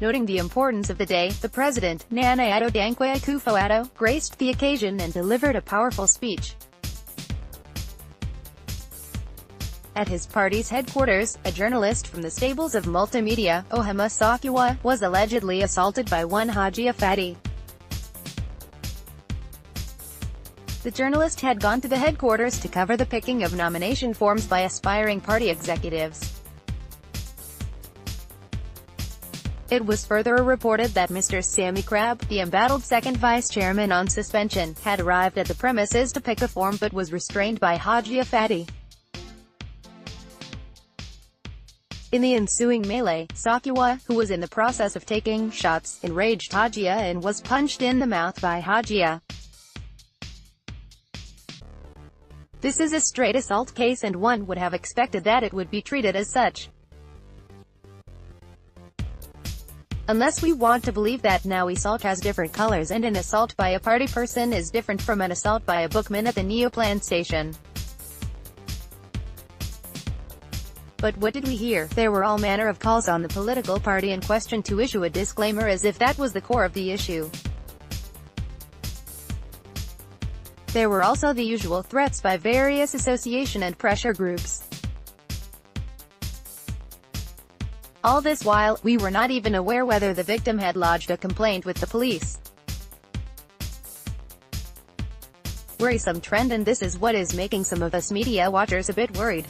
Noting the importance of the day, the president, Nana Addo Dankwa Akufo Addo, graced the occasion and delivered a powerful speech. At his party's headquarters, a journalist from the stables of Multimedia, Ohemaa Sakyiwaa, was allegedly assaulted by one Hajia Fati. The journalist had gone to the headquarters to cover the picking of nomination forms by aspiring party executives. It was further reported that Mr Sammy Crabbe, the embattled second vice-chairman on suspension, had arrived at the premises to pick a form but was restrained by Hajia Fati. In the ensuing melee, Sakyiwaa, who was in the process of taking shots, enraged Hajia and was punched in the mouth by Hajia. This is a straight assault case and one would have expected that it would be treated as such. Unless we want to believe that now assault has different colors and an assault by a party person is different from an assault by a bookman at the Neoplan station. But what did we hear? There were all manner of calls on the political party in question to issue a disclaimer as if that was the core of the issue. There were also the usual threats by various association and pressure groups. All this while, we were not even aware whether the victim had lodged a complaint with the police. Worrisome trend, and this is what is making some of us media watchers a bit worried.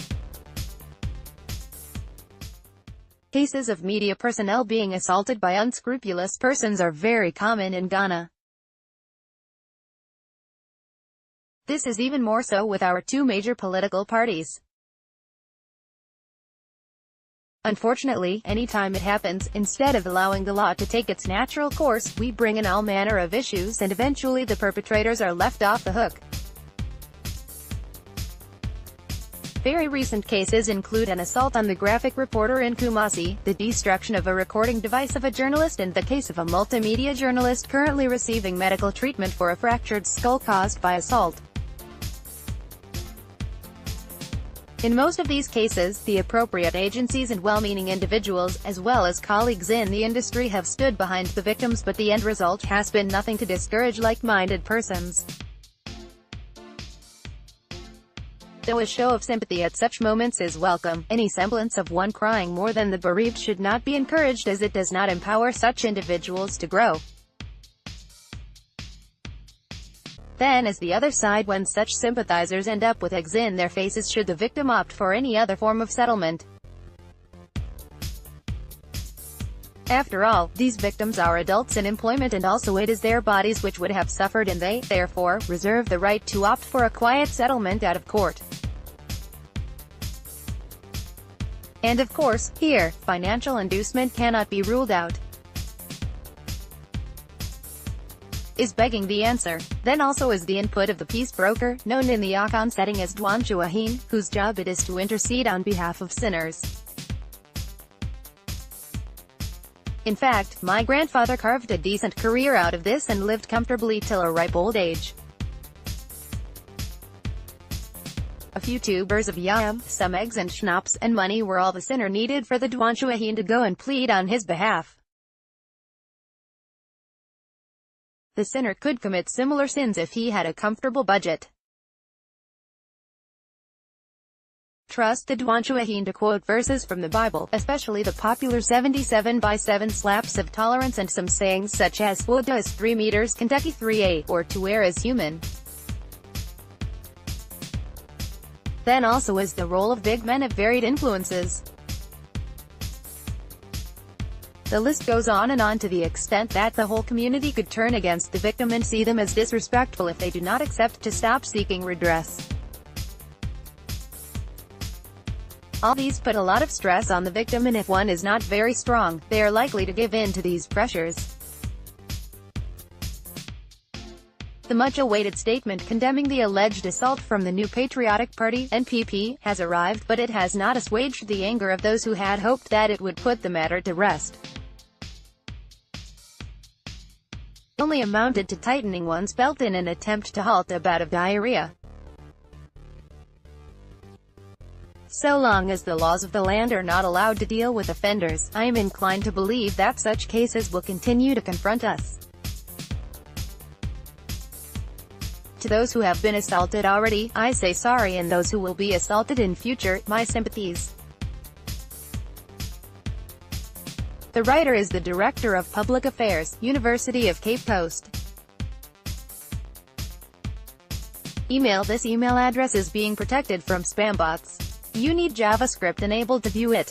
Cases of media personnel being assaulted by unscrupulous persons are very common in Ghana. This is even more so with our two major political parties. Unfortunately, anytime it happens, instead of allowing the law to take its natural course, we bring in all manner of issues and eventually the perpetrators are left off the hook. Very recent cases include an assault on the graphic reporter in Kumasi, the destruction of a recording device of a journalist, and the case of a multimedia journalist currently receiving medical treatment for a fractured skull caused by assault. In most of these cases, the appropriate agencies and well-meaning individuals, as well as colleagues in the industry, have stood behind the victims, but the end result has been nothing to discourage like-minded persons. Though a show of sympathy at such moments is welcome, any semblance of one crying more than the bereaved should not be encouraged, as it does not empower such individuals to grow. Then is the other side, when such sympathizers end up with eggs in their faces should the victim opt for any other form of settlement. After all, these victims are adults in employment, and also it is their bodies which would have suffered, and they, therefore, reserve the right to opt for a quiet settlement out of court. And of course, here, financial inducement cannot be ruled out. Is begging the answer? Then also is the input of the peace broker, known in the Akan setting as Dwanchuahin, whose job it is to intercede on behalf of sinners. In fact, my grandfather carved a decent career out of this and lived comfortably till a ripe old age. A few tubers of yam, some eggs and schnapps, and money were all the sinner needed for the Dwanchuahin to go and plead on his behalf. The sinner could commit similar sins if he had a comfortable budget. Trust the Dwanchuahin to quote verses from the Bible, especially the popular 77/7 slaps of tolerance, and some sayings such as "Woda is 3 meters, Kentucky 3/8, or "To err is human." Then also is the role of big men of varied influences. The list goes on and on, to the extent that the whole community could turn against the victim and see them as disrespectful if they do not accept to stop seeking redress. All these put a lot of stress on the victim, and if one is not very strong, they are likely to give in to these pressures. The much-awaited statement condemning the alleged assault from the New Patriotic Party (NPP) has arrived, but it has not assuaged the anger of those who had hoped that it would put the matter to rest. It only amounted to tightening one's belt in an attempt to halt a bout of diarrhea. So long as the laws of the land are not allowed to deal with offenders, I am inclined to believe that such cases will continue to confront us. To those who have been assaulted already, I say sorry, and those who will be assaulted in future, my sympathies. The writer is the Director of Public Affairs, University of Cape Coast. Email. This email address is being protected from spam bots. You need JavaScript enabled to view it.